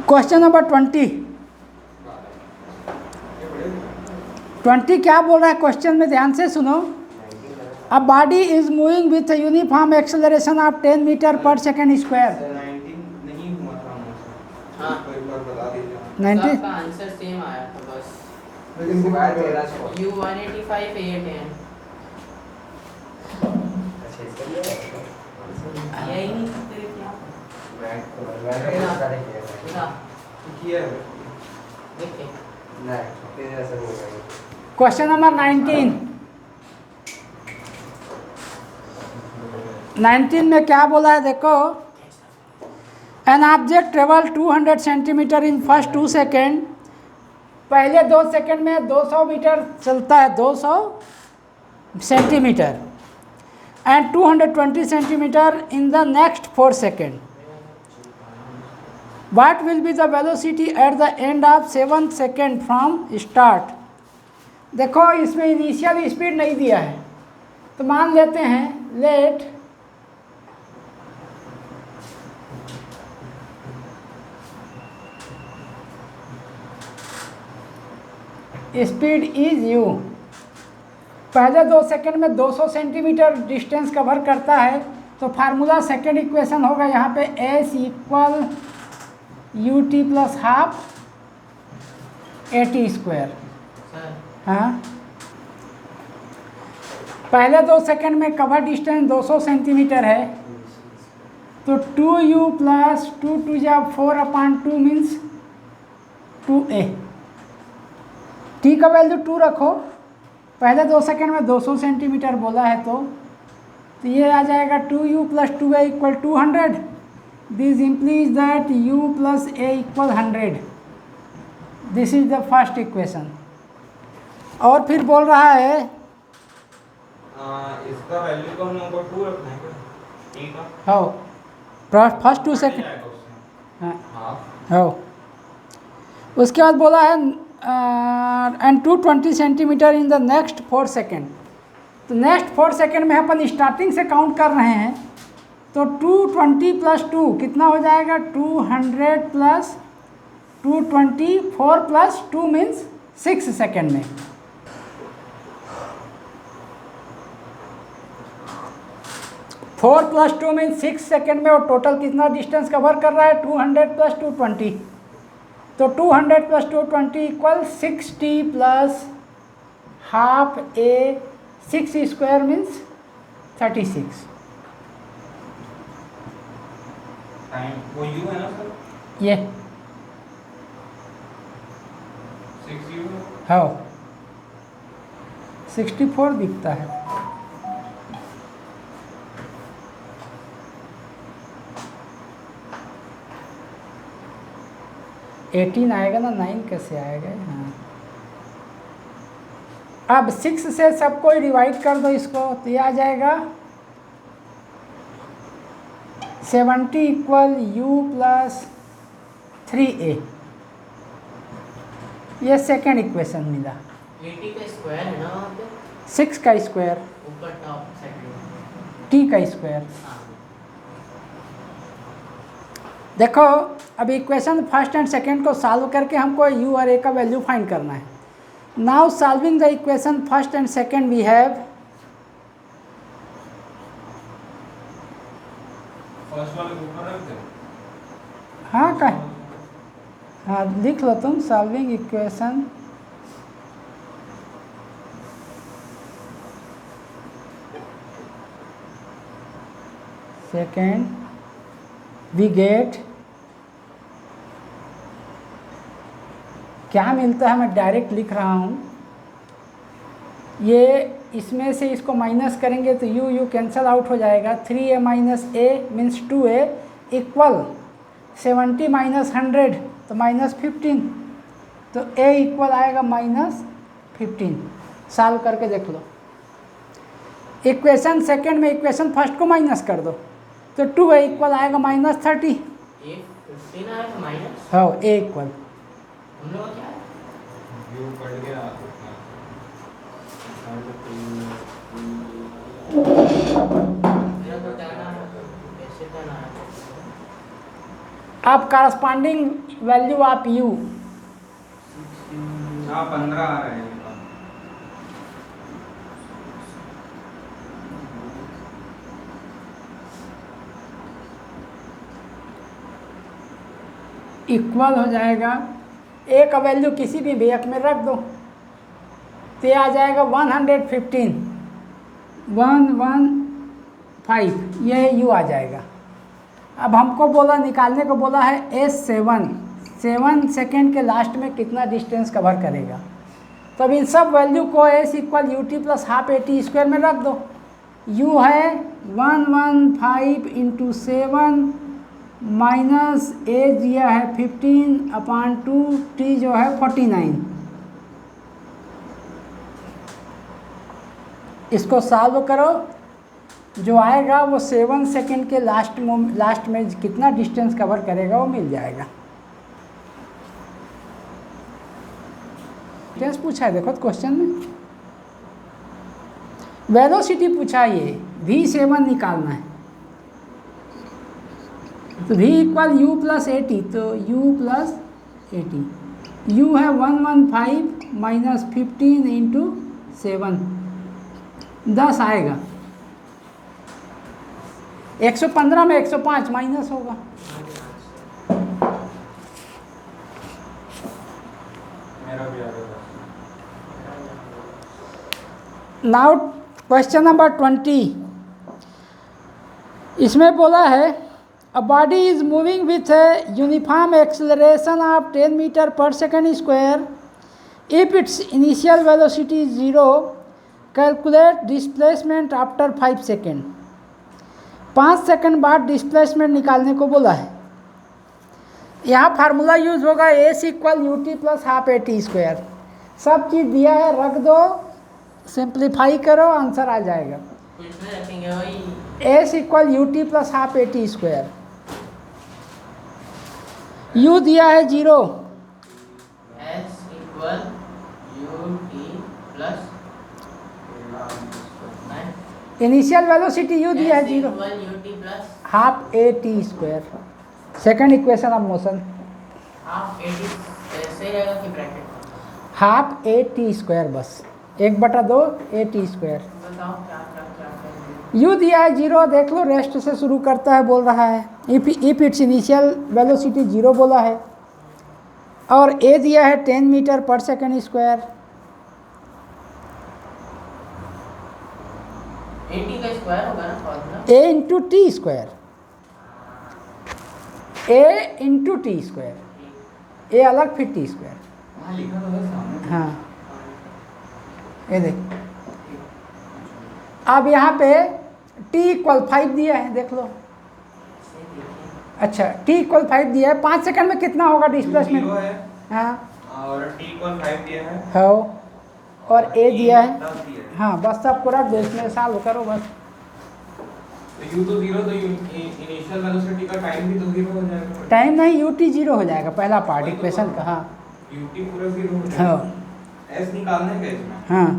Question number 20 क्या बोल रहा है क्वेश्चन में, ध्यान से सुनो। A body is moving with uniform acceleration of 10 metre per second square. 90 सबका आंसर सेम आया था बस। U 185 8 यही नहीं सकते क्या? क्वेश्चन नंबर 19 में क्या बोला है देखो। An object travel 200 centimetre in first 2 second. पहले 2 सेकेंड में 200 मीटर चलता है, 200 centimetre, and 220 centimetre in the next 4 second. What will be the velocity at the end of 7 second from start. देखो इसमें इनिशियल स्पीड नहीं दिया है, तो मान लेते हैं लेट स्पीड इज u। पहले 2 सेकेंड में 200 सेंटीमीटर डिस्टेंस कवर करता है, तो फार्मूला सेकेंड इक्वेशन होगा यहाँ पे s equal u t plus half a t square. हाँ, पहले 2 सेकेंड में कवर डिस्टेंस 200 सेंटीमीटर है, तो 2u प्लस 2 2 जा 4/2 मीन्स 2a। टी का वैल्यू 2 रखो, पहले 2 सेकेंड में 200 सेंटीमीटर बोला है, तो ये आ जाएगा 2u plus 2a equal 200। This implies that u plus a equal 100। This is the first equation. और फिर बोल रहा है इसका वैल्यू को हम ऊपर 2 रखना है क्या? ठीक है। हो फर्स्ट 2 सेकेंड। हाँ हो, उसके बाद बोला है and 220 centimetre in the next 4 second. तो नेक्स्ट 4 सेकेंड में अपन स्टार्टिंग से काउंट कर रहे हैं, तो 220 प्लस 2 कितना हो जाएगा? 200 प्लस 220, 4 प्लस 2 मीन्स 6 सेकेंड में। फोर प्लस 2 मीन्स 6 सेकेंड में, और टोटल कितना डिस्टेंस कवर कर रहा है? 200 प्लस 220। तो 200 प्लस 220 इक्वल 60 प्लस हाफ ए 6 स्क्वायर मीन्स 36। टाइम वो u है ना सर? ये 6u है। हाँ 64 दिखता है। एटीन आएगा ना, 9 कैसे आएगा? हाँ, अब 6 से सबको डिवाइड कर दो इसको, तो ये आ जाएगा 70 इक्वल u प्लस 3a। ये सेकेंड इक्वेशन मिला। 80 का स्क्वायर है ना वहाँ पे? 6 का स्क्वायर, ऊपर टॉप साइड में। t का स्क्वायर। हाँ। देखो अब इक्वेशन फर्स्ट एंड सेकेंड को सॉल्व करके हमको u और a का वैल्यू फाइंड करना है। Now solving the equation first and second we have first वाले ऊपर रख दो। हाँ का हाँ लिख लो तुम, solving equation second we get, क्या मिलता है मैं डायरेक्ट लिख रहा हूँ। ये इसमें से इसको माइनस करेंगे तो u कैंसल आउट हो जाएगा। 3a minus a means 2a equal 70 minus 100 तो माइनस 15, तो a इक्वल आएगा माइनस 15। सॉल्व करके देख लो। इक्वेशन सेकेंड में इक्वेशन फर्स्ट को माइनस कर दो, तो 2a इक्वल आएगा माइनस 30। ये 15 आया माइनस। हाँ a इक्वल हम लोग क्या है? u कट गया। मेरा तो टाइम है, कैसे था 10 आया था। अब करस्पॉन्डिंग वैल्यू ऑफ u हाँ 15 आ रहे हैं इक्वल हो जाएगा, ए का वैल्यू किसी भी एक में रख दो तो ये आ जाएगा 115 ये u आ जाएगा। अब हमको बोला निकालने को बोला है S7 सेकेंड के लास्ट में कितना डिस्टेंस कवर करेगा। तो अब इन सब वैल्यू को S equal u t plus half a t square में रख दो। u है 115 इंटू 7 माइनस ए दिया है 15/2, टी जो है 49। इसको सॉल्व करो, जो आएगा वो 7 सेकेंड के लास्ट में कितना डिस्टेंस कवर करेगा वो मिल जाएगा। डिस्टेंस पूछा है, देखो क्वेश्चन में वेलोसिटी पूछा है, ये v7 निकालना है। तो v equal u plus A T, तो u plus A T, u है 115 माइनस 15 इंटू 7, 10 आएगा। 115 में 105 माइनस होगा। मेरा भी आ गया। नाउ क्वेश्चन नंबर 20, इसमें बोला है a body is moving with a uniform acceleration of 10 metre per second square if its initial velocity is 0, calculate displacement after 5 second. 5 second बाद डिस्प्लेसमेंट निकालने को बोला है। यहाँ फार्मूला यूज होगा s equal u t plus half a t square. सब चीज़ दिया है, रख दो, सिंप्लीफाई करो, आंसर आ जाएगा। तो इसमें रखेंगे वही S equal u t plus half a t square. You दिया है 0, s equal u t plus initial velocity you दिया है 0, equal u t plus half a t square. Second equation of motion, half a T ऐसे रहेगा कि bracket? Half a t square, बस 1/2 ए t square. बताओ क्या क्या क्या क्या यू दिया है 0, देख लो रेस्ट से शुरू करता है, बोल रहा है इफ इट्स इनिशियल वेलोसिटी 0 बोला है, और ए दिया है 10 metre per second square. A T का स्क्वायर होगा ना फॉर्मूला? ए इंटू टी स्क्वायर, ए इंटू टी स्क्वायर, ए अलग फिर टी स्क्वायर। वहाँ लिखा तो है सामने। हाँ ये देख, अब यहाँ पे t इक्वल 5 दिया है, देख लो। ऐसे देखिए। अच्छा t इक्वल 5 दिया है, 5 सेकंड में कितना होगा डिस्प्लेसमेंट? 0 है हाँ और t इक्वल 5 दिया है हो, और a दिया है। 10 दिया है। हाँ बस सबको रख दो, इसमें सॉल्व करो बस। तो u तो 0, तो इनिशियल वेलोसिटी का टाइम भी तो 0 हो जाएगा। टाइम नहीं, ut 0 हो जाएगा, पहला पार्ट इक्वेशन का। हाँ ut पूरा 0 हो जाएगा। हाँ s निकालना है क्या इसमें? हाँ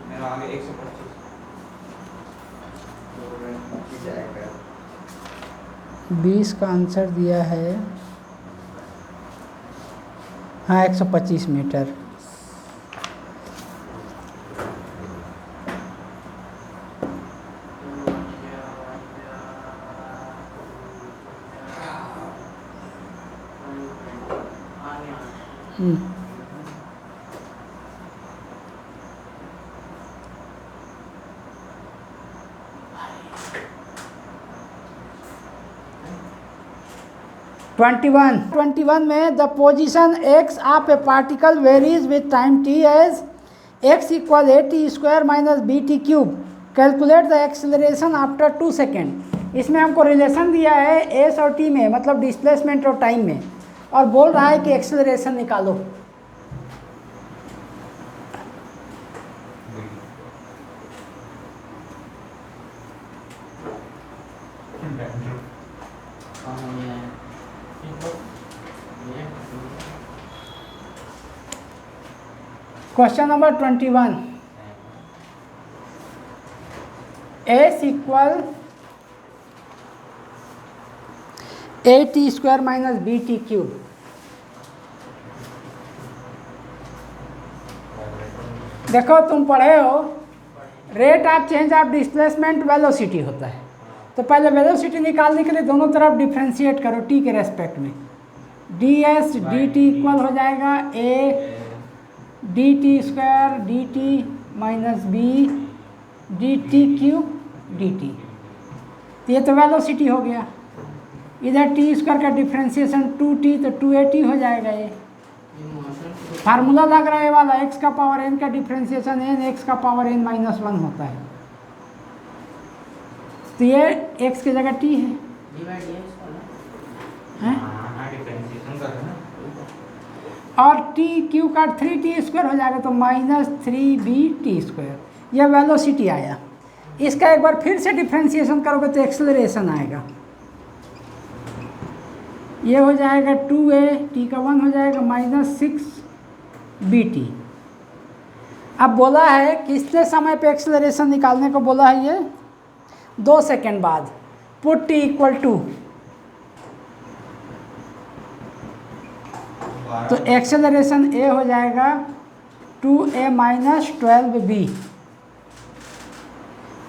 मेरा आगे 125 20 का आंसर दिया है। हाँ 125 मीटर। हम्म 21 में the position x of a particle varies with time t as x equal a t square minus b t cube. Calculate the acceleration after 2 second. इसमें हमको रिलेशन दिया है s और t में, मतलब डिस्प्लेसमेंट और time में। और बोल रहा है कि एक्सेलरेशन निकालो। Question number 21, s equal a t square minus b t cube. देखो तुम पढ़े हो rate of change of displacement velocity होता है, तो पहले वेलोसिटी निकालने के लिए दोनों तरफ डिफ्रेंशिएट करो टी के रेस्पेक्ट में। D s d t equal हो जाएगा a d t square d t minus b d t cube d t. तो ये तो वेलोसिटी हो गया। इधर टी स्क्वायर का डिफ्रेंशिएशन 2t तो 2at हो जाएगा। ये फार्मूला लग रहा है वाला x का पावर n का डिफ्रेंशिएशन n x का पावर n माइनस 1 होता है। तो ये x की जगह t है, और t क्यू का 3t स्क्वायर हो जाएगा तो माइनस 3b t स्क्वायर। यह वेलोसिटी आया। इसका एक बार फिर से डिफ्रेंशिएशन करोगे तो एक्सेलरेशन आएगा। ये हो जाएगा 2a t का 1 हो जाएगा माइनस 6bt। अब बोला है कितने समय पे एक्सेलरेशन निकालने को बोला है, ये 2 सेकेंड बाद। पुट t इक्वल टू, तो एक्सेलरेशन a हो जाएगा 2a माइनस 12b।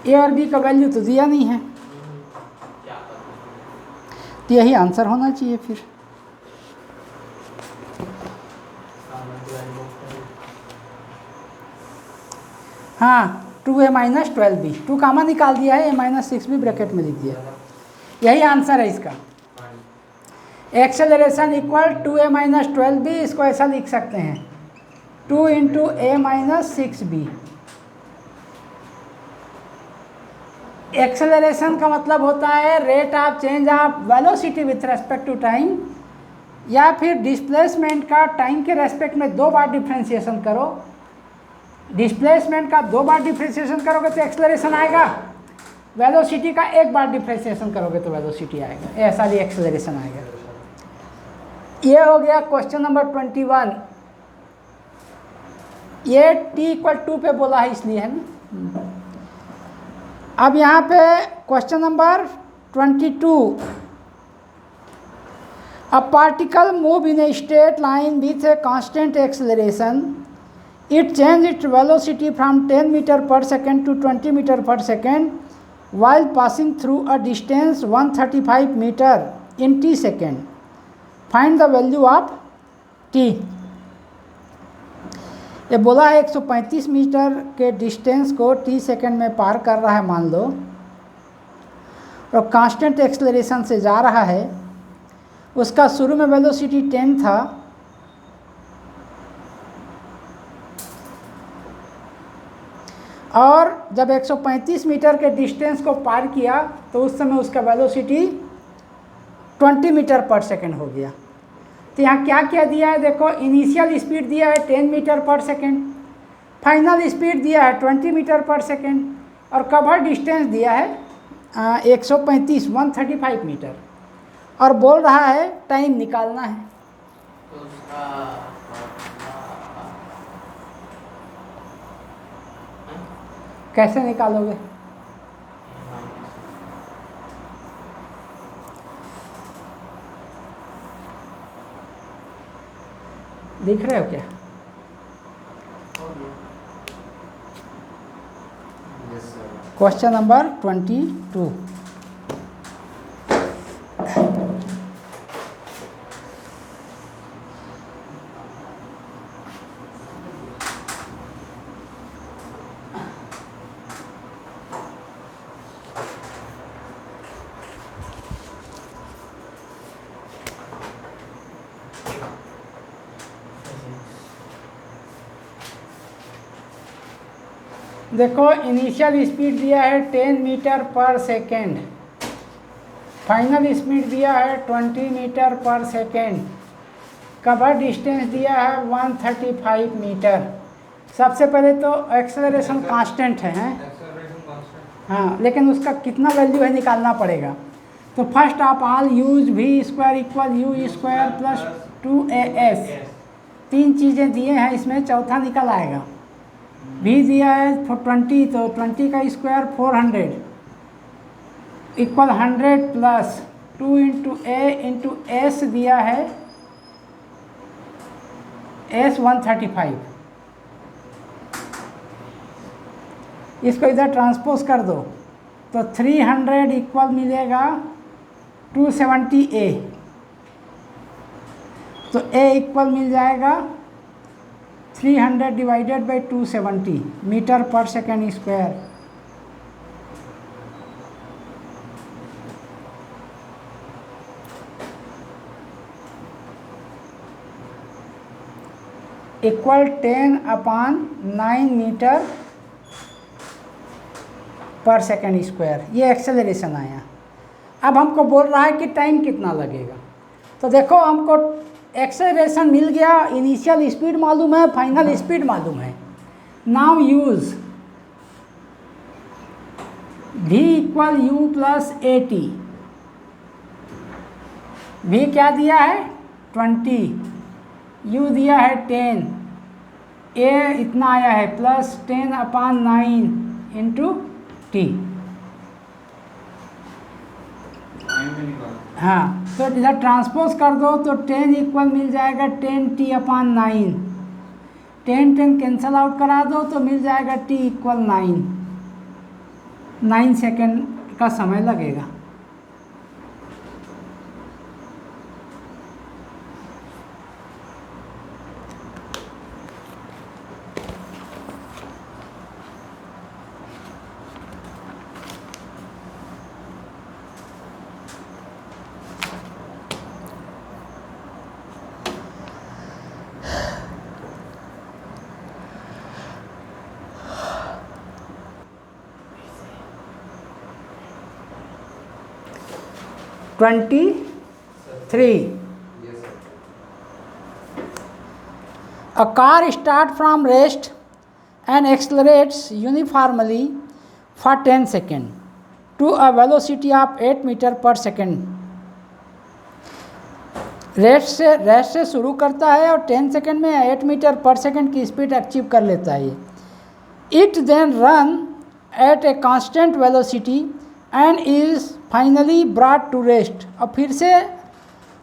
a और b का वैल्यू तो दिया नहीं है, तो यही आंसर होना चाहिए फिर। हाँ 2a माइनस 12b, 2 कामा निकाल दिया है, a माइनस 6b ब्रैकेट में लिख दिया। यही आंसर है इसका। Acceleration equal 2a minus 12b, इसको ऐसा लिख सकते हैं 2 into a minus 6b। Acceleration का मतलब होता है rate of change of velocity with respect to time, या फिर डिस्प्लेसमेंट का टाइम के रेस्पेक्ट में 2 बार डिफ्रेंशिएशन करो। डिस्प्लेसमेंट का 2 बार डिफ्रेंशिएशन करोगे तो एक्सेलरेशन आएगा, वेलोसिटी का 1 बार डिफ्रेंशिएशन करोगे तो वेलोसिटी आएगा। ऐसा ही एक्सेलरेशन आएगा। ये हो गया क्वेश्चन नंबर 21। ये t इक्वल 2 पे बोला है इसलिए है ना। अब यहाँ पे question number 22, a particle move in a straight line with a constant acceleration, it change its velocity from 10 metre per second to 20 metre per second while passing through a distance 135 meter in t second. Find the value of t. ये बोला है 135 metre के distance को t second में पार कर रहा है मान लो, और कांस्टेंट एक्सेलरेशन से जा रहा है। उसका शुरू में वेलोसिटी 10 था, और जब 135 मीटर के डिस्टेंस को पार किया तो उस समय उसका वेलोसिटी 20 मीटर पर सेकेंड हो गया। तो यहाँ क्या क्या दिया है देखो, इनिशियल स्पीड दिया है 10 metre per second, final speed दिया है 20 मीटर पर सेकेंड, और कवर डिस्टेंस दिया है 135 मीटर, और बोल रहा है टाइम निकालना है। कैसे निकालोगे? दिख रहे हो क्या? Question number 22। देखो इनिशियल स्पीड दिया है 10 metre per second, final speed दिया है 20 metre per second, cover distance दिया है 135 मीटर। सबसे पहले तो एक्सेलरेशन कांस्टेंट है, हैं? Acceleration constant. हाँ, लेकिन उसका कितना वैल्यू है निकालना पड़ेगा। तो फर्स्ट आप all use v square equal u square plus 2as, तीन चीज़ें दिए हैं, इसमें चौथा निकल आएगा। भी दिया है 20, तो 20 का स्क्वायर 400 इक्वल 100 प्लस 2 इंटू ए इंटू एस दिया है एस 135। इसको इधर ट्रांसपोज कर दो तो 300 इक्वल मिलेगा 270 ए, तो ए इक्वल मिल जाएगा 300 divided by 270 metre per second square. Equal 10/9 metre per second square. ये एक्सेलरेशन आया। अब हमको बोल रहा है कि टाइम कितना लगेगा। तो देखो हमको एक्सेलरेशन मिल गया, इनिशियल स्पीड मालूम है, फाइनल स्पीड मालूम है। Now use v equal you plus A T. v क्या दिया है 20, u दिया है 10, a इतना आया है प्लस 10/9 इंटू टी। हाँ, तो इधर ट्रांसपोज कर दो तो 10 इक्वल मिल जाएगा 10t/9। 10 कैंसल आउट करा दो तो मिल जाएगा t इक्वल 9 सेकेंड का समय लगेगा। Twenty 3. A car starts from rest and accelerates uniformly for 10 seconds to a velocity of 8 meter per second. Rest से शुरू करता है और 10 सेकेंड में 8 मीटर पर सेकेंड की स्पीड अचीव कर लेता है। It then run at a constant velocity and is finally brought to rest. और फिर से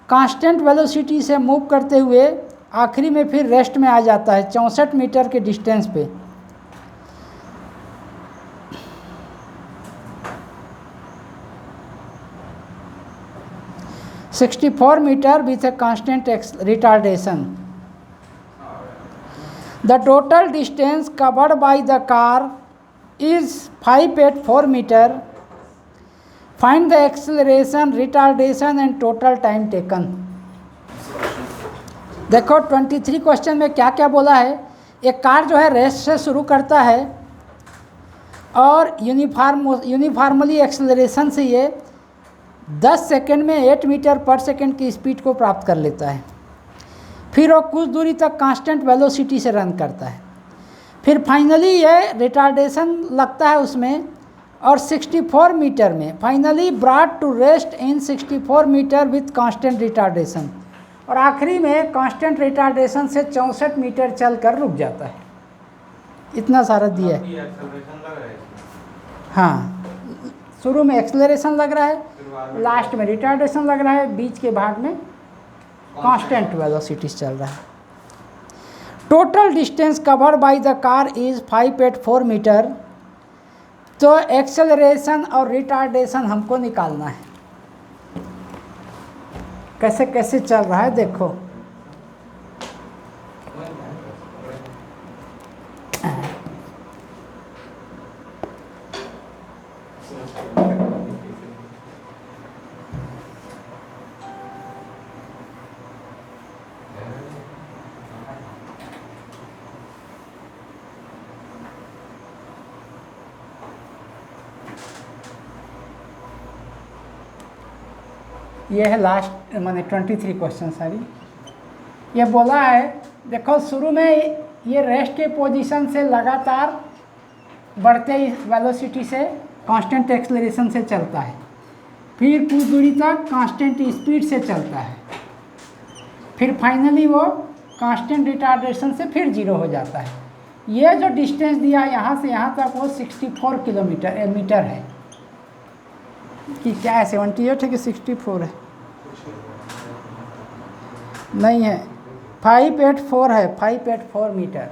कांस्टेंट वेलोसिटी से मूव करते हुए आखिरी में फिर रेस्ट में आ जाता है 64 मीटर के डिस्टेंस पे। (64 meter with a constant retardation). The total distance covered by the car is 584 meter. Find the acceleration, retardation and total time taken. देखो 23 क्वेश्चन में क्या क्या बोला है। एक कार जो है रेस्ट से शुरू करता है और यूनिफॉर्मली एक्सेलरेशन से ये 10 सेकेंड में 8 मीटर पर सेकेंड की स्पीड को प्राप्त कर लेता है। फिर वो कुछ दूरी तक कांस्टेंट वेलोसिटी से रन करता है। फिर फाइनली ये रिटार्डेशन लगता है उसमें और 64 मीटर में finally brought to rest in 64 metre with constant retardation. और आखिरी में कांस्टेंट रिटार्डेशन से 64 मीटर चलकर रुक जाता है। इतना सारा दिया है। हाँ, शुरू में एक्सेलरेशन लग रहा है, लास्ट में रिटार्डेशन लग रहा है, बीच के भाग में कांस्टेंट वेलोसिटी चल रहा है। Total distance cover by the car is 584 metre. तो एक्सेलरेशन और रिटार्डेशन हमको निकालना है। कैसे कैसे चल रहा है देखो। ये है लास्ट माने 23 क्वेश्चन सारी। ये बोला है, देखो शुरू में ये रेस्ट के पोजीशन से लगातार बढ़ते वेलोसिटी से कांस्टेंट एक्सेलरेशन से चलता है, फिर कुछ दूरी तक कांस्टेंट स्पीड से चलता है, फिर फाइनली वो कांस्टेंट रिटार्डेशन से फिर जीरो हो जाता है। ये जो डिस्टेंस दिया है यहाँ से यहाँ तक वो 64 मीटर है कि क्या है, 78 है कि 64 है, नहीं है 584 है, 584 मीटर।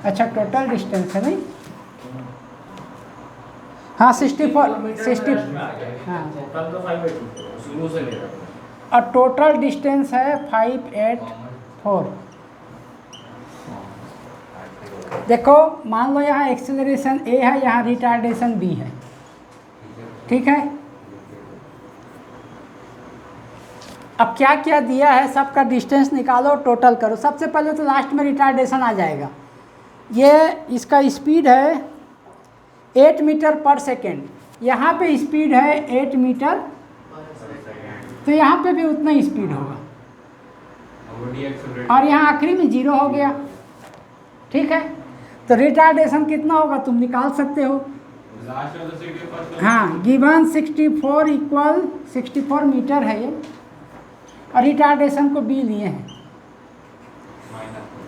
अच्छा टोटल डिस्टेंस है नहीं, हाँ 60 हाँ और टोटल डिस्टेंस है 584। देखो मान लो यहाँ एक्सेलरेशन ए है, यहाँ रिटार्डेशन बी है, ठीक है। अब क्या क्या दिया है सबका डिस्टेंस निकालो, टोटल करो। सबसे पहले तो लास्ट में रिटार्डेशन आ जाएगा। ये इसका स्पीड है 8 मीटर पर सेकेंड, यहाँ पे स्पीड है 8 मीटर, तो यहाँ पे भी उतना ही स्पीड होगा और यहाँ आखिरी में 0 हो गया, ठीक है। तो रिटार्डेशन कितना होगा तुम निकाल सकते हो। हाँ गिवन 64 इक्वल 64 मीटर है ये, और रिटार्डेशन को बी लिए हैं,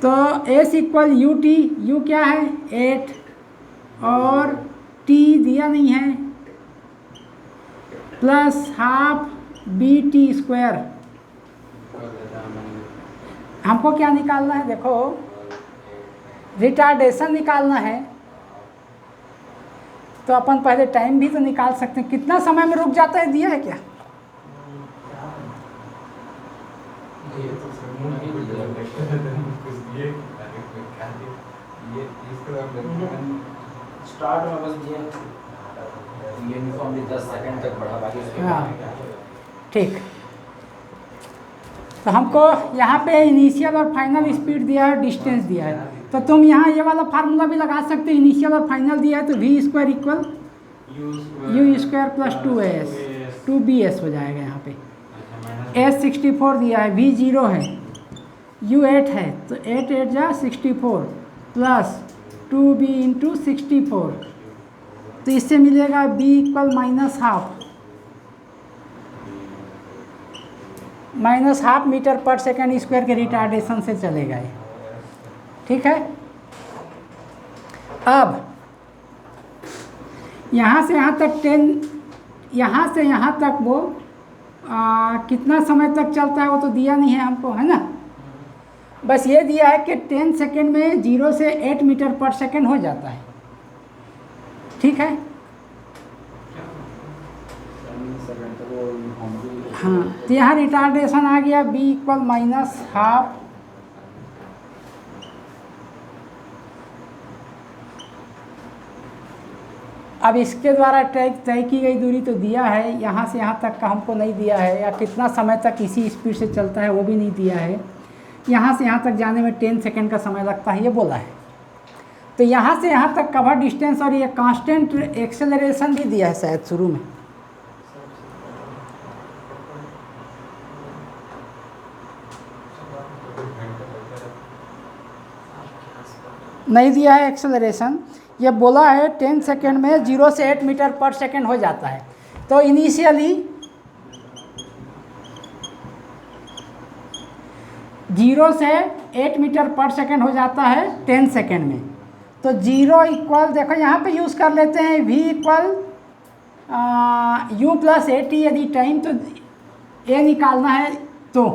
तो s equal u t, u क्या है 8 और टी दिया नहीं है, plus half b t square. हमको क्या निकालना है, देखो रिटार्डेशन निकालना है, तो अपन पहले टाइम भी तो निकाल सकते हैं, कितना समय में रुक जाता है दिया है क्या। स्टार्ट में बस दिया यूनिफॉर्मली 10 सेकंड तक बढ़ा, बाकी हाँ ठीक। तो हमको यहाँ पे इनिशियल और फाइनल स्पीड दिया है, डिस्टेंस दिया है, तो तुम यहाँ ये वाला फार्मूला भी लगा सकते हो। इनिशियल और फाइनल दिया है तो v square equal u square plus 2as 2bs हो जाएगा। यहाँ पे s 64 दिया है, v 0 है, u 8 है, तो 8 8 जा 64 प्लस 2b इंटू 64, तो इससे मिलेगा b equal minus half metre per second square के रिटार्डेशन से चलेगा ये, ठीक है। अब यहाँ से यहाँ तक 10, यहाँ से यहाँ तक वो कितना समय तक चलता है वो तो दिया नहीं है हमको, है ना। बस ये दिया है कि 10 सेकेंड में 0 से 8 मीटर पर सेकेंड हो जाता है, ठीक है। हाँ तो यहाँ रिटार्डेशन आ गया b इक्वल माइनस हाफ अब इसके द्वारा तय की गई दूरी तो दिया है, यहाँ से यहाँ तक का हमको नहीं दिया है, या कितना समय तक इसी स्पीड से चलता है वो भी नहीं दिया है। यहाँ से यहाँ तक जाने में 10 सेकेंड का समय लगता है ये बोला है। तो यहाँ से यहाँ तक कवर डिस्टेंस और ये कांस्टेंट एक्सेलरेशन भी दिया है शायद शुरू में, नहीं दिया है एक्सेलरेशन। ये बोला है 10 सेकेंड में 0 से 8 मीटर पर सेकेंड हो जाता है। तो इनिशियली 0 से 8 मीटर पर सेकेंड हो जाता है 10 सेकेंड में। तो 0 इक्वल देखो यहाँ पे यूज़ कर लेते हैं v equal u plus A T, यदि टाइम तो a निकालना है तो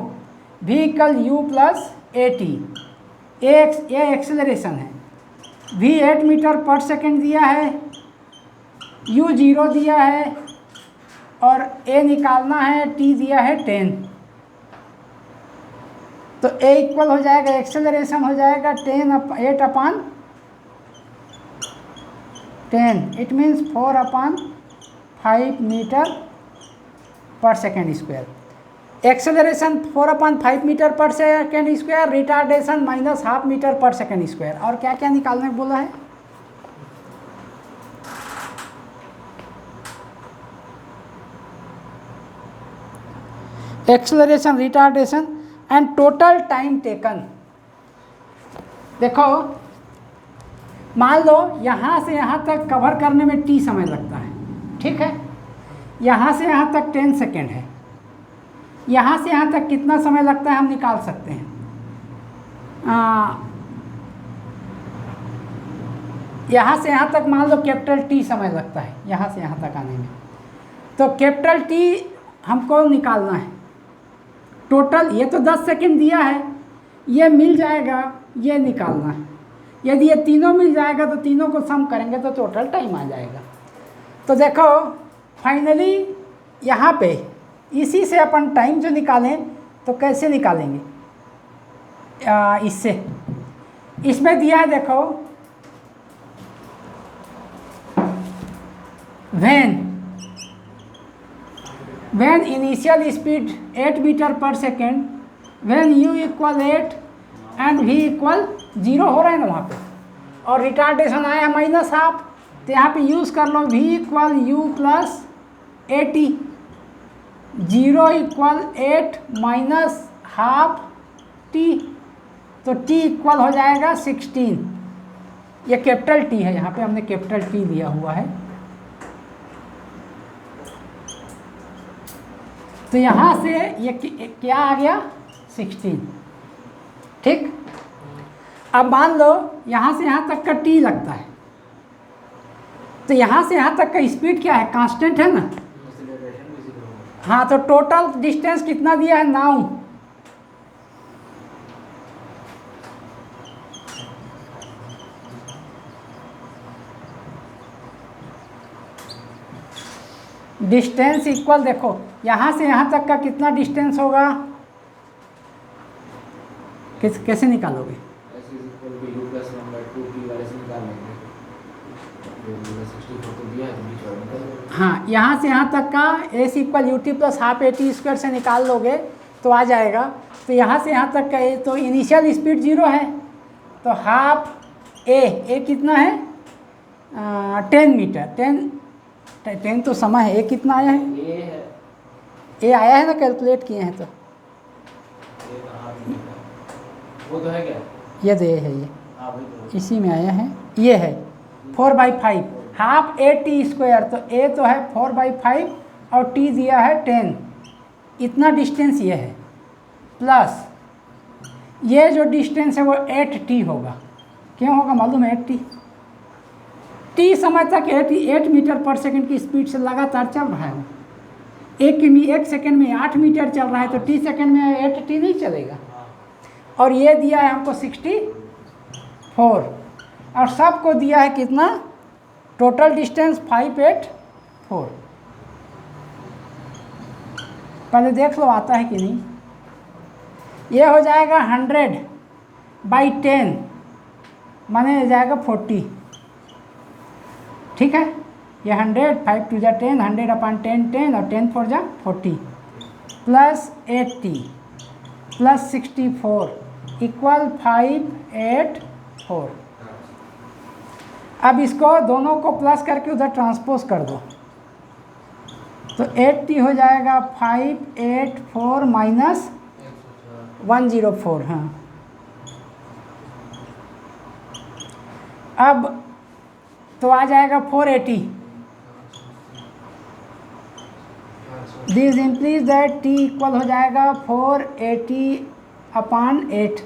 v equal u plus A T, A acceleration है, v 8 मीटर पर सेकेंड दिया है, u 0 दिया है और a निकालना है, t दिया है 10। तो a इक्वल हो जाएगा, एक्सेलरेशन हो जाएगा 8/10, it means 4/5 metre per second square. Acceleration 4/5 metre per second square, retardation minus half metre per second square. और क्या क्या निकालने को बोला है, acceleration, retardation and total time taken. देखो मान लो यहाँ से यहाँ तक कवर करने में t समय लगता है, ठीक है। यहाँ से यहाँ तक 10 सेकेंड है, यहाँ से यहाँ तक कितना समय लगता है हम निकाल सकते हैं। यहाँ से यहाँ तक मान लो कैपिटल T समय लगता है यहाँ से यहाँ तक आने में, तो कैपिटल T हमको निकालना है। टोटल ये तो 10 सेकेंड दिया है, ये मिल जाएगा, ये निकालना है। यदि ये तीनों मिल जाएगा तो तीनों को सम करेंगे तो टोटल टाइम आ जाएगा। तो देखो फाइनली यहाँ पे इसी से अपन टाइम जो निकालें तो कैसे निकालेंगे, इससे, इसमें दिया है देखो when initial speed 8 meter per second, when u equal 8 and v equal 0 हो रहा है ना वहाँ पे, और रिटार्डेशन आया -12, तो यहाँ पे यूज़ कर लो v equal u plus 80, 0 equal 8 minus half t, तो t इक्वल हो जाएगा 16। ये कैपिटल T है, यहाँ पे हमने कैपिटल T लिया हुआ है। तो यहाँ से ये क्या आ गया 16, ठीक। अब मान लो यहाँ से यहाँ तक का t लगता है, तो यहाँ से यहाँ तक का स्पीड क्या है, कांस्टेंट है ना। हाँ, तो टोटल डिस्टेंस कितना दिया है 9। डिस्टेंस इक्वल, देखो यहाँ से यहाँ तक का कितना डिस्टेंस होगा, कैसे निकालोगे। हाँ, यहाँ से यहाँ तक का S equal u t plus half a t square से निकाल लोगे तो आ जाएगा। तो यहाँ से यहाँ तक का ए, तो इनिशियल स्पीड 0 है, तो हाफ ए कितना है 10 मीटर, 10 तो समय है, ए कितना आया है, ए आया है ना, कैलकुलेट किए हैं तो वो तो है क्या, ये तो ए है, ये तो इसी में आया है, ये है 4/5 हाफ ए टी स्क्वायर, तो ए तो है 4/5 और टी दिया है 10, इतना डिस्टेंस ये है, प्लस ये जो डिस्टेंस है वो 8t होगा। क्यों होगा मालूम है 8t, टी समय तक 8 मीटर पर सेकंड की स्पीड से लगातार चल रहा है। एक सेकंड में 8 मीटर चल रहा है, तो टी सेकंड में 8t नहीं चलेगा। और ये दिया है हमको 64, और सबको दिया है कितना, टोटल डिस्टेंस 584। पहले देख लो आता है कि नहीं। ये हो जाएगा 100/10 माने जाएगा 40, ठीक है। ये 100, 5 2 जा 10, 100/10 10 और 10 4 जा 40 प्लस 80 प्लस 64 इक्वल 584। अब इसको दोनों को प्लस करके उधर ट्रांसपोज कर दो, तो 80 हो जाएगा 584 माइनस 104। हाँ, अब तो आ जाएगा 480। This implies that t equal हो जाएगा 480/8।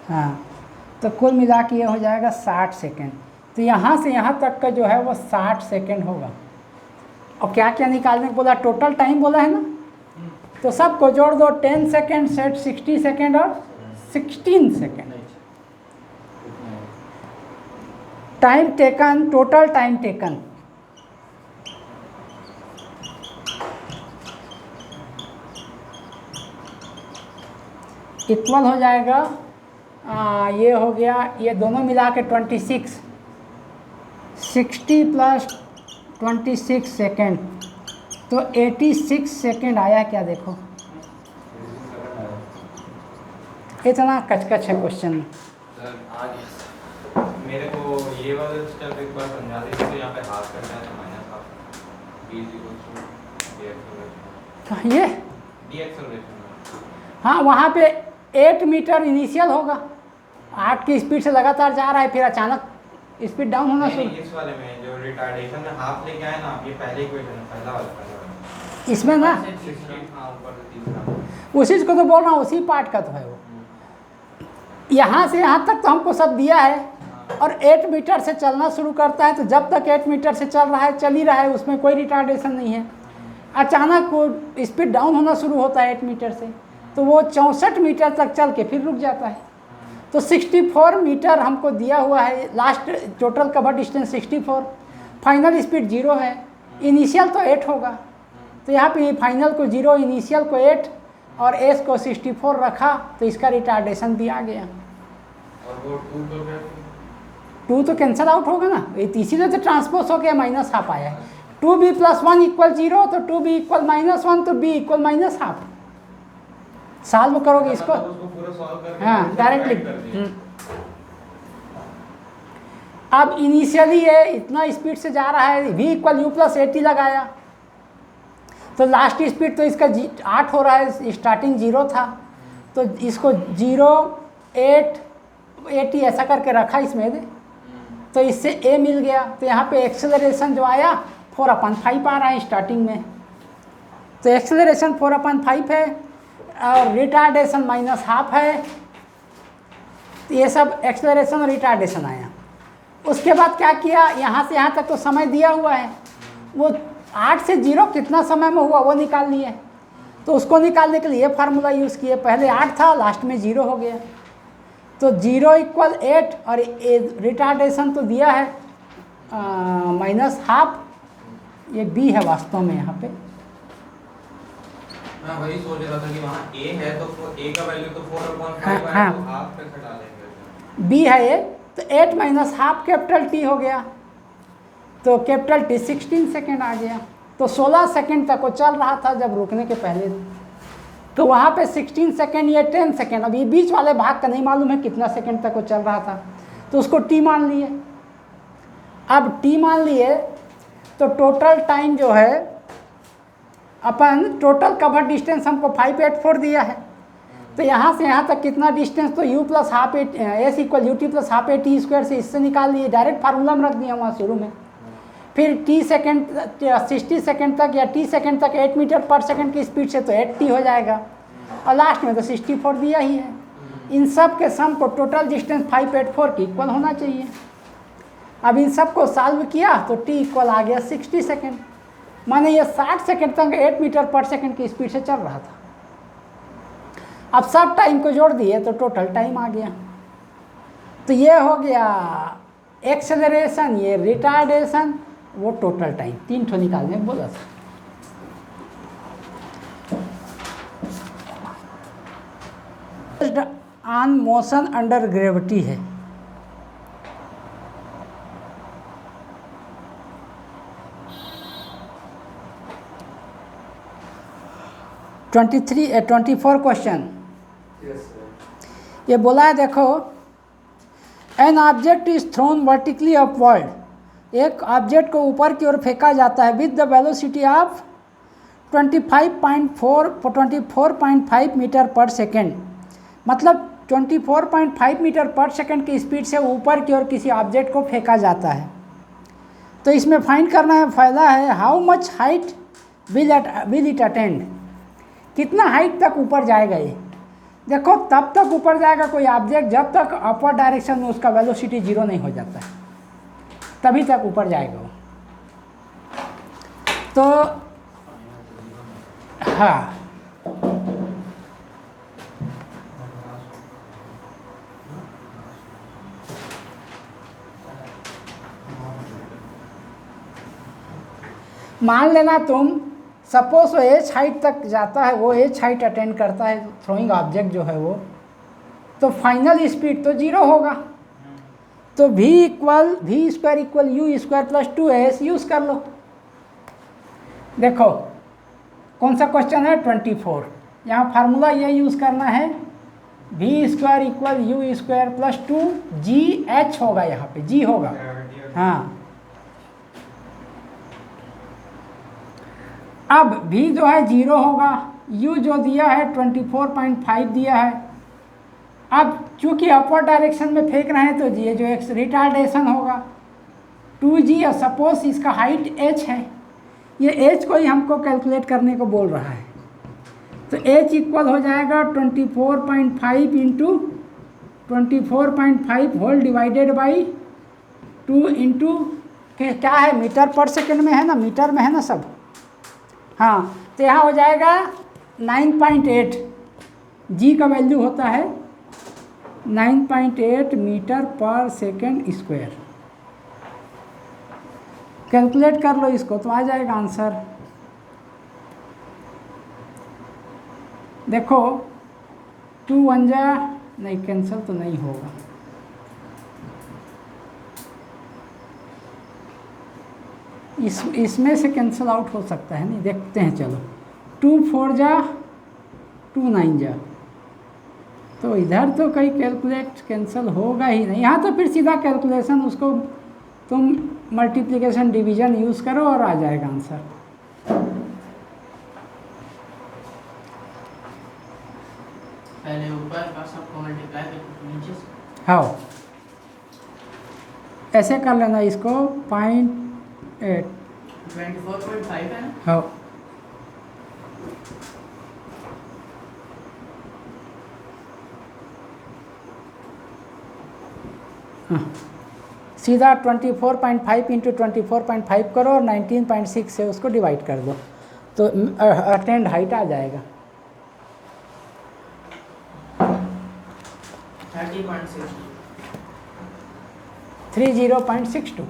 हाँ, तो कुल मिला के ये हो जाएगा 60 सेकेंड। तो यहाँ से यहाँ तक का जो है वो 60 सेकेंड होगा। और क्या क्या निकालने को बोला, टोटल टाइम बोला है ना, तो सबको जोड़ दो, 10 सेकेंड सेट 60 सेकेंड और 16 second. Time taken, total time taken equal हो जाएगा, ये हो गया, ये दोनों मिला के 26, 60 प्लस 26 सेकेंड, तो 86 सेकेंड आया क्या, देखो इतना कचकच है क्वेश्चन में। मेरे को ये वाला स्टेप एक बार समझा दीजिए, तो यहाँ पे हाफ करना है माइनस हाफ। ये हाँ, वहाँ पे 8 मीटर इनिशियल होगा, 8 की स्पीड से लगातार जा रहा है, फिर अचानक स्पीड डाउन होना शुरू। इस वाले में जो रिटार्डेशन में हाफ लेके आए ना आप, ये पहले इक्वेशन है, पहला वाला इसमें ना 60 हाँ ऊपर से तीसरा। उसी को तो बोल रहा हूँ, उसी पार्ट का तो है वो। यहाँ से यहाँ तक तो हमको सब दिया है, और 8 मीटर से चलना शुरू करता है, तो जब तक 8 मीटर से चल रहा है, चल ही रहा है, उसमें कोई रिटार्डेशन नहीं है। अचानक वो स्पीड डाउन होना शुरू होता है 8 मीटर से, तो वो 64 मीटर तक चल के फिर रुक जाता है। तो 64 मीटर हमको दिया हुआ है, last total cover distance 64, final speed 0 है, इनिशियल तो 8 होगा, तो यहाँ पे फाइनल को 0, इनिशियल को 8 और एस को 64 रखा, तो इसका रिटार्डेशन भी आ गया। और वो 2 तो क्या 2 तो कैंसिल आउट होगा ना, इसीलिए तो ट्रांसपोज हो गया, माइनस हाफ आया है। 2b + 1 = 0, तो 2b = -1, तो b = -½ सॉल्व करोगे इसको, उसको पूरा सॉल्व करके हाँ डायरेक्ट लिख। कर दिया। अब इनिशियली ये इतना स्पीड से जा रहा है, v = u + 80 लगाया, तो लास्ट स्पीड तो इसका 8 हो रहा है, स्टार्टिंग 0 था, तो इसको 0, 8, 80 ऐसा करके रखा इसमें दे, तो इससे a मिल गया। तो यहाँ पे एक्सेलरेशन जो आया 4/5 आ रहा है स्टार्टिंग में, तो एक्सेलरेशन 4/5 है, और रिटार्डेशन -½ है। तो ये सब एक्सेलरेशन और रिटार्डेशन आया। उसके बाद क्या किया, यहाँ से यहाँ तक तो समय दिया हुआ है, वो 8 से 0 कितना समय में हुआ वो निकाल लिए, तो उसको निकालने के लिए फार्मूला यूज़ किए। पहले 8 था, लास्ट में 0 हो गया, तो 0 = 8, और रिटार्डेशन तो दिया है -½ ये b है वास्तव में यहाँ पे। मैं वही सोच रहा था कि वहाँ a है, तो a का वैल्यू तो 4/5 हाँ, है, हाँ। तो हाफ पे घटा लेंगे। b है ये, तो 8 - ½ कैपिटल T हो गया, तो कैपिटल T 16 सेकेंड आ गया। तो 16 सेकेंड तक वो चल रहा था जब रुकने के पहले, तो वहाँ पे 16 सेकेंड, ये 10 सेकेंड। अब ये बीच वाले भाग का नहीं मालूम है कितना सेकेंड तक वो चल रहा था, तो उसको T मान लिए। अब T मान लिए तो टोटल टाइम जो है, अपन टोटल कवर डिस्टेंस हमको 584 दिया है, तो यहाँ से यहाँ तक कितना डिस्टेंस, तो u + ½ s = ut + ½ t² से इससे निकाल लिए, डायरेक्ट फार्मूला में रख दिया वहाँ शुरू में। फिर t सेकेंड 60 सेकेंड तक या t सेकेंड तक 8 मीटर/सेकेंड की स्पीड से तो 8t हो जाएगा, और लास्ट में तो 64 दिया ही है। इन सब के सम को टोटल डिस्टेंस 584 के इक्वल होना चाहिए। अब इन सब को सॉल्व किया तो t इक्वल आ गया 60 सेकेंड, माने ये 60 सेकेंड तक 8 मीटर/सेकेंड की स्पीड से चल रहा था। अब सब टाइम को जोड़ दिए तो टोटल टाइम आ गया। तो ये हो गया एक्सेलरेशन, ये रिटार्डेशन, वो टोटल टाइम, 3 ठो निकालने बोला था। ऑन मोशन अंडर ग्रेविटी है। ट्वेंटी 24 क्वेश्चन ये बोला है, देखो an object is thrown vertically upward, एक ऑब्जेक्ट को ऊपर की ओर फेंका जाता है विद द वेलोसिटी ऑफ 24.5 मीटर/सेकेंड, मतलब 24.5 मीटर/सेकेंड की स्पीड से ऊपर की ओर किसी ऑब्जेक्ट को फेंका जाता है। तो इसमें फाइंड करना है, फायदा है how much height will it attend, कितना हाइट तक ऊपर जाएगा ये। देखो तब तक ऊपर जाएगा कोई ऑब्जेक्ट जब तक अपवर्ड डायरेक्शन में उसका वेलोसिटी 0 नहीं हो जाता है, तभी तक ऊपर जाएगा वो। तो हाँ, मान लेना तुम सपोज वो एच हाइट तक जाता है, वो एच हाइट अटेंड करता है थ्रोइंग ऑब्जेक्ट जो है वो, तो फाइनल स्पीड तो 0 होगा। तो v = v² = u² + 2s use कर लो। देखो कौन सा क्वेश्चन है 24, यहाँ फार्मूला ये यूज़ करना है, v² = u² + 2gh होगा, यहाँ पे g होगा। हाँ अब v जो है 0 होगा, u जो दिया है 24.5 दिया है। अब चूंकि अपवर्ड डायरेक्शन में फेंक रहे हैं तो ये जो एक रिटार्डेशन होगा 2g, और सपोज इसका हाइट h है, ये h को ही हमको कैलकुलेट करने को बोल रहा है। तो h इक्वल हो जाएगा 24.5 into 24.5 whole divided by 2 into क्या है, मीटर पर सेकेंड में है ना, मीटर में है ना सब। हाँ, तो यहाँ हो जाएगा 9.8, g का वैल्यू होता है 9.8 metre per second square. Calculate कर लो इसको तो आ जाएगा आंसर। देखो 2 1 जा नहीं, कैंसिल तो नहीं होगा। इसमें से कैंसिल आउट हो सकता है, नहीं देखते हैं। चलो 2 4 जा 2 9 जा, तो इधर तो कहीं कैलकुलेट कैंसिल होगा ही नहीं। यहाँ तो फिर सीधा कैलकुलेशन, उसको तुम मल्टीप्लिकेशन डिवीजन यूज़ करो और आ जाएगा आंसर। पहले ऊपर का सबको मल्टीप्लाई करके नीचे से। हाँ, ऐसे कर लेना इसको 0.8। 24.5 है ना? हाँ, सीधा 24.5 इंटू 24.5 करो और 19.6 से उसको डिवाइड कर दो तो अटेंड हाइट आ जाएगा। 30.62।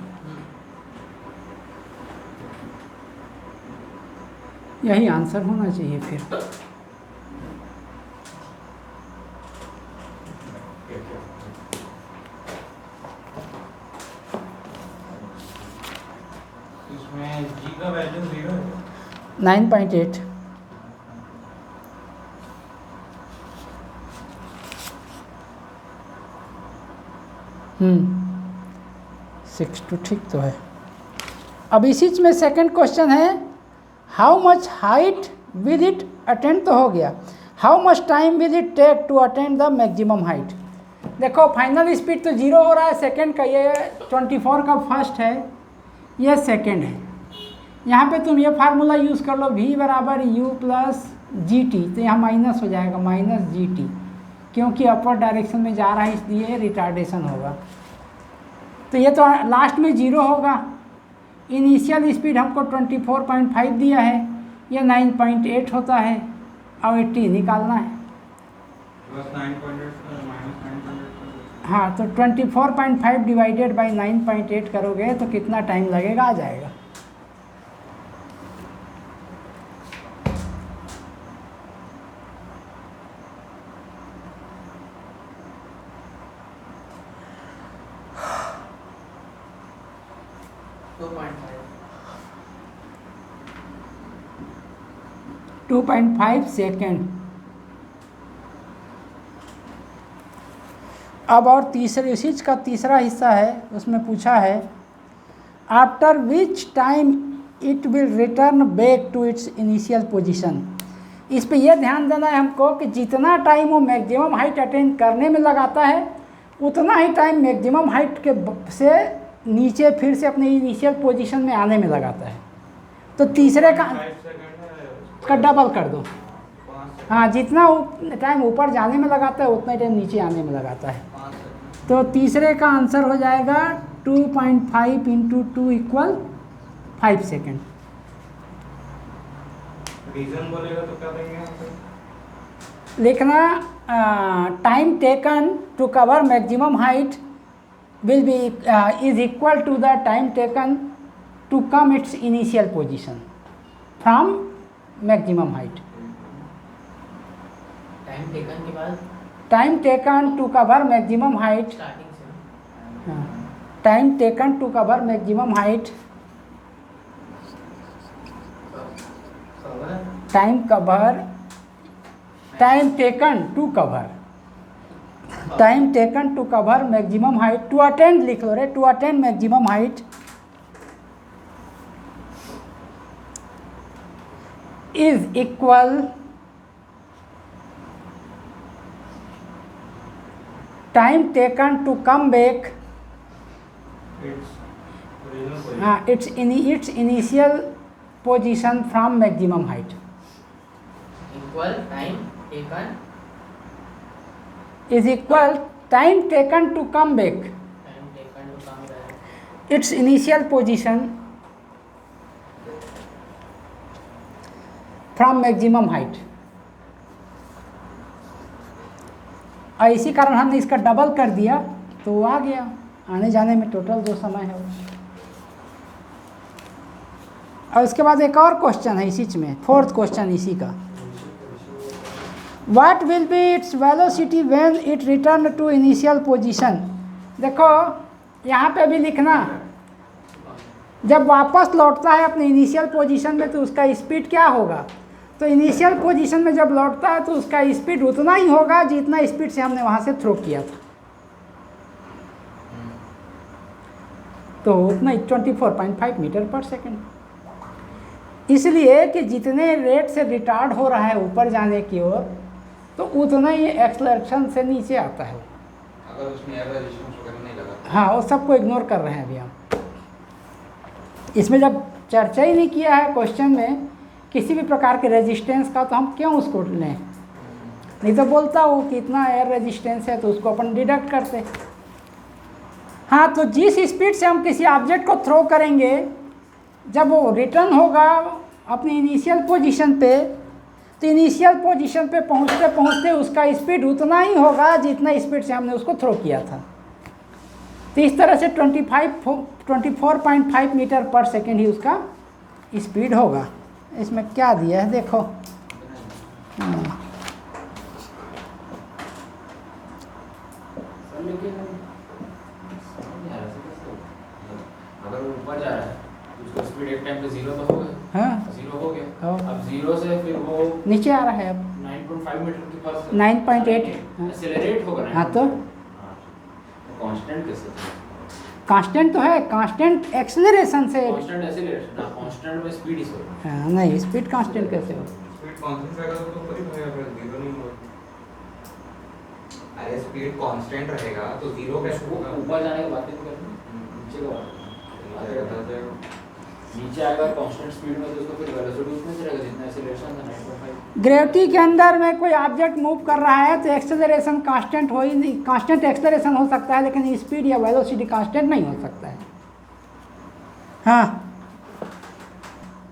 यही आंसर होना चाहिए फिर। इसमें g का वैल्यू 0 है। 9.8। हम्म, 62 ठीक तो है। अब इसी में सेकंड क्वेश्चन है, how much height will it attend, तो हो गया। How much time will it take to attend the maximum height. देखो फाइनल स्पीड तो 0 हो रहा है, सेकंड का ये 24 का फर्स्ट है, ये सेकंड है। यहाँ पे तुम ये फार्मूला यूज़ कर लो, v बराबर u प्लस जी टी, तो यहाँ माइनस हो जाएगा -gt, क्योंकि अपर डायरेक्शन में जा रहा है इसलिए रिटार्डेशन होगा। तो ये तो लास्ट में 0 होगा। इनिशियल स्पीड हमको 24.5 दिया है, ये 9.8 होता है और 80 निकालना है। Plus 9.8 minus 9.8। हाँ, तो 24.5 डिवाइडेड बाई 9.8 करोगे तो कितना टाइम लगेगा आ जाएगा। To 2.5 second. अब और तीसरे उसी का तीसरा हिस्सा है, उसमें पूछा है after which time it will return back to its initial position. इस पे यह ध्यान देना है हमको कि जितना टाइम वो मैक्सिमम हाइट अटेंड करने में लगाता है उतना ही टाइम मैक्सिमम हाइट के से नीचे फिर से अपने इनिशियल पोजीशन में आने में लगाता है। तो तीसरे का डबल कर दो। हाँ, जितना टाइम ऊपर जाने में लगाता है उतना ही टाइम नीचे आने में लगाता है। तो तीसरे का आंसर हो जाएगा 2.5 इंटू 2 इक्वल 5 सेकेंड। रीजन बोलेगा तो क्या देंगे यहाँ पे? लिखना time taken to cover maximum height will be is equal to the time taken to come its initial position from maximum height. Time taken के बाद time taken to cover maximum height, starting से time taken to cover maximum height, time cover, time taken to cover, time taken to cover maximum height, to attain लिख लो रे, to attain maximum height is equal time taken to come back, Its original position. its initial position from maximum height Equal time taken. is equal time taken to come back, Time taken to come back. its initial position from maximum height। और इसी कारण हमने इसका double कर दिया तो वो आ गया, आने जाने में टोटल जो समय है वो। और उसके बाद एक और क्वेश्चन है इसी में, फोर्थ क्वेश्चन इसी का, what will be its velocity when it return to initial position. देखो यहाँ पे भी लिखना, जब वापस लौटता है अपने इनिशियल पोजीशन में तो उसका स्पीड क्या होगा। तो इनिशियल पोजीशन में जब लौटता है तो उसका स्पीड उतना ही होगा जितना स्पीड से हमने वहाँ से थ्रो किया था, तो उतना ही 24.5 मीटर पर सेकेंड। इसलिए कि जितने रेट से रिटार्ड हो रहा है ऊपर जाने की ओर तो उतना ही एक्सलरेशन से नीचे आता है। अगर उसमें एयर रेजिस्टेंस वगैरह नहीं लगा, हाँ, वो सबको इग्नोर कर रहे हैं अभी हम। इसमें जब चर्चा ही नहीं किया है क्वेश्चन में किसी भी प्रकार के रेजिस्टेंस का, तो हम क्यों उसको लें। नहीं तो बोलता हो कि इतना एयर रेजिस्टेंस है तो उसको अपन डिडक्ट करते। हाँ, तो जिस स्पीड से हम किसी ऑब्जेक्ट को थ्रो करेंगे जब वो रिटर्न होगा अपनी इनिशियल पोजीशन पे, तो इनिशियल पोजीशन पे पहुंचते पहुंचते उसका स्पीड उतना ही होगा जितना स्पीड से हमने उसको थ्रो किया था। तो इस तरह से 24.5 मीटर पर सेकेंड ही उसका स्पीड होगा। इसमें क्या दिया है देखो, अगर वो ऊपर जा रहा है तो उसका स्पीड एक टाइम पे 0 तो हो गया, हाँ 0 हो गया। हाँ। अब 0 से फिर वो नीचे आ रहा है अब 9.5 मीटर के पास 9.8 एक्सेलरेट होगा। हाँ, तो कांस्टेंट कैसे? कांस्टेंट तो है, कांस्टेंट एक्सेलरेशन से। कांस्टेंट एक्सेलरेशन ना, कांस्टेंट में स्पीड ही होगा। हाँ, नहीं, स्पीड कांस्टेंट कैसे हो। स्पीड कांस्टेंट रहेगा तो ऊपर ही रहेगा, फिर जीरो नहीं होगा। अरे स्पीड कांस्टेंट रहेगा तो जीरो कैसे होगा? ऊपर जाने की बात नहीं करनी, नीचे की बात करनी। नीचे आएगा कांस्टेंट स्पीड में तो उसका फिर वेलोसिटी उसमें से रहेगा जितना एक्सेलरेशन था 9.5। ग्रेविटी के अंदर में कोई ऑब्जेक्ट मूव कर रहा है तो एक्सेलरेशन कांस्टेंट हो ही नहीं, कांस्टेंट एक्सेलरेशन हो सकता है लेकिन स्पीड या वेलोसिटी कांस्टेंट नहीं हो सकता है। हाँ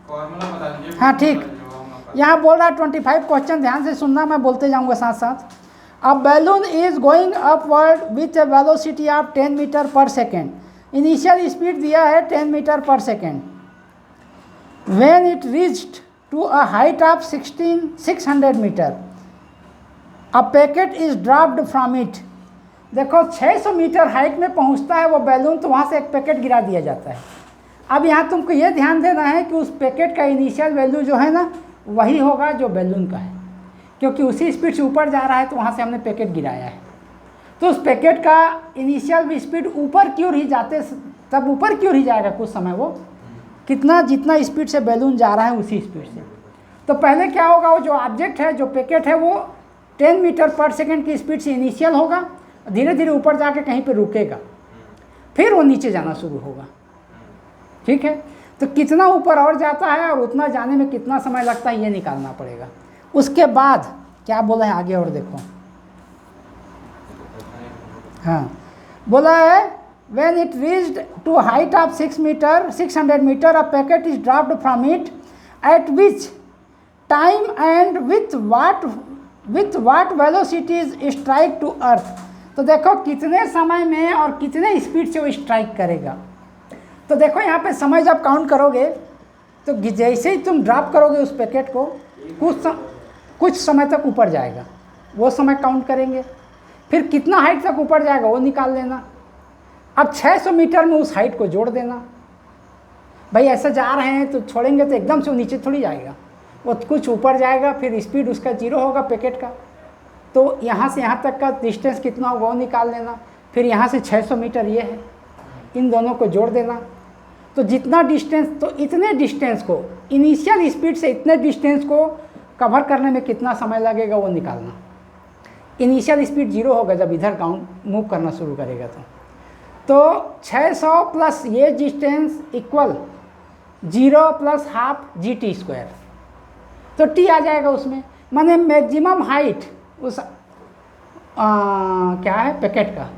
फॉर्मूला बता दीजिए। हाँ, ठीक। यहाँ बोल रहा है 25 क्वेश्चन, ध्यान से सुनना, मैं बोलते जाऊँगा साथ साथ। A balloon is going upward with a velocity of 10 metre per second. Initial speed दिया है 10 metre per second. When it reached to a height of 600 meter, a packet is dropped from it। देखो 600 metre height में पहुंचता है वो balloon तो वहाँ से एक पैकेट गिरा दिया जाता है। अब यहाँ तुमको ये ध्यान देना है कि उस पैकेट का इनिशियल वैल्यू जो है ना वही होगा जो बैलून का है, क्योंकि उसी स्पीड से ऊपर जा रहा है तो वहाँ से हमने पैकेट गिराया है। तो उस पैकेट का इनिशियल स्पीड ऊपर क्यों ही जाते, तब ऊपर क्यों ही जाएगा कुछ समय, वो कितना जितना स्पीड से बैलून जा रहा है उसी स्पीड से। तो पहले क्या होगा, वो जो ऑब्जेक्ट है, जो पैकेट है, वो 10 मीटर पर सेकेंड की स्पीड से इनिशियल होगा, धीरे धीरे ऊपर जाके कहीं पे रुकेगा, फिर वो नीचे जाना शुरू होगा। ठीक है, तो कितना ऊपर और जाता है और उतना जाने में कितना समय लगता है ये निकालना पड़ेगा। उसके बाद क्या बोला है आगे और देखो। हाँ, बोला है when it reached to height of 600 meter, a packet is dropped from it, at which time and with what velocities strike to earth। तो देखो कितने समय में और कितने स्पीड से वो स्ट्राइक करेगा। तो देखो यहाँ पे समय जब काउंट करोगे तो जैसे ही तुम ड्रॉप करोगे उस पैकेट को कुछ समय तक ऊपर जाएगा, वो समय काउंट करेंगे, फिर कितना हाइट तक ऊपर जाएगा वो निकाल लेना। अब 600 मीटर में उस हाइट को जोड़ देना। भाई ऐसा जा रहे हैं तो छोड़ेंगे तो एकदम से वो नीचे थोड़ी जाएगा, वो कुछ ऊपर जाएगा, फिर स्पीड उसका 0 होगा पैकेट का। तो यहाँ से यहाँ तक का डिस्टेंस कितना होगा वो निकाल लेना, फिर यहाँ से 600 मीटर ये है, इन दोनों को जोड़ देना। तो जितना डिस्टेंस, तो इतने डिस्टेंस को, इनिशियल स्पीड से इतने डिस्टेंस को कवर करने में कितना समय लगेगा वो निकालना। इनिशियल स्पीड 0 होगा जब इधर काउंट मूव करना शुरू करेगा तो 600 प्लस ये distance equal 0 plus half GT²। तो T आ जाएगा उसमें, माने मैक्सिमम हाइट उस क्या है पैकेट का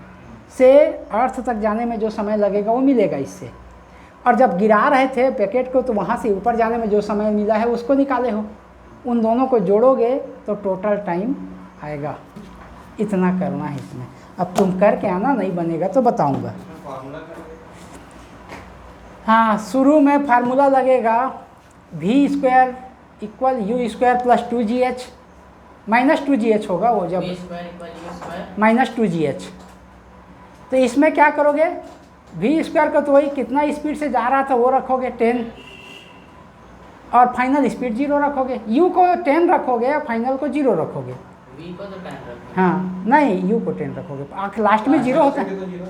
से अर्थ तक जाने में जो समय लगेगा वो मिलेगा इससे। और जब गिरा रहे थे पैकेट को तो वहाँ से ऊपर जाने में जो समय मिला है उसको निकाले हो, उन दोनों को जोड़ोगे तो टोटल टाइम आएगा। इतना करना है इसमें। अब तुम करके आना, नहीं बनेगा तो बताऊंगा। फार्मूला करेंगे। हाँ, शुरू में फार्मूला लगेगा v² equal u² plus 2gh minus 2gh होगा वो जब v square equal u square minus 2gh। तो इसमें क्या करोगे, v² का तो वही कितना स्पीड से जा रहा था वो रखोगे 10 और फाइनल स्पीड 0 रखोगे। u को 10 रखोगे और फाइनल को 0 रखोगे। v को तो 10 रखो। हाँ नहीं, u को 10 रखोगे, लास्ट में 0 होता है तो 0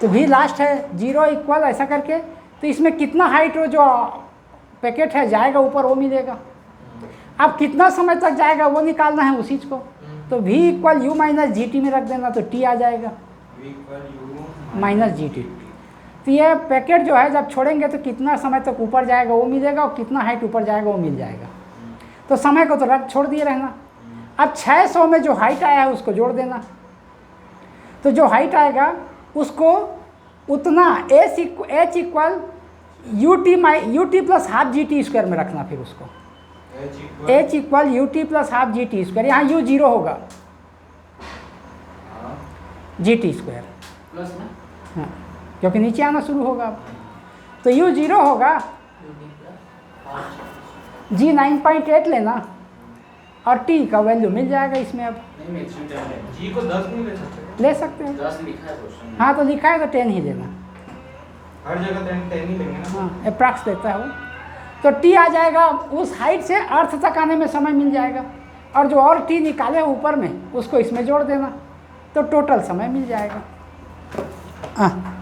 तो v लास्ट है 0 इक्वल ऐसा करके। तो इसमें कितना हाइट हो जो पैकेट है जाएगा ऊपर वो मिलेगा। अब कितना समय तक जाएगा वो निकालना है उसी को। तो v equal u minus GT में रख देना तो T आ जाएगा v equal u minus GT। तो ये पैकेट जो है जब छोड़ेंगे तो कितना समय तक ऊपर जाएगा वो मिलेगा और कितना हाइट ऊपर जाएगा वो मिल जाएगा। तो समय को तो रख छोड़ दिए रहना। अब 600 में जो हाइट आया है उसको जोड़ देना। तो जो हाइट आएगा उसको उतना h equal UT plus half GT² में रखना। फिर उसको h equal UT plus half GT²। यहाँ u 0 होगा GT²। प्लस में हाँ, क्योंकि नीचे आना शुरू होगा अब। तो u 0 होगा, ud प्लस g 9.8 लेना और t का वैल्यू मिल जाएगा इसमें। अब नहीं मैक्सिमम टाइम है, g को 10 नहीं ले सकते, ले सकते हैं। 10 लिखा है क्वेश्चन में। हाँ तो लिखा है तो 10 ही लेना। हर जगह 10 ही लेंगे ना। हाँ अप्रॉक्स देता है वो। तो t आ जाएगा, उस हाइट से अर्थ तक आने में समय मिल जाएगा। और जो और t निकाले ऊपर में उसको इसमें जोड़ देना तो टोटल समय मिल जाएगा। हाँ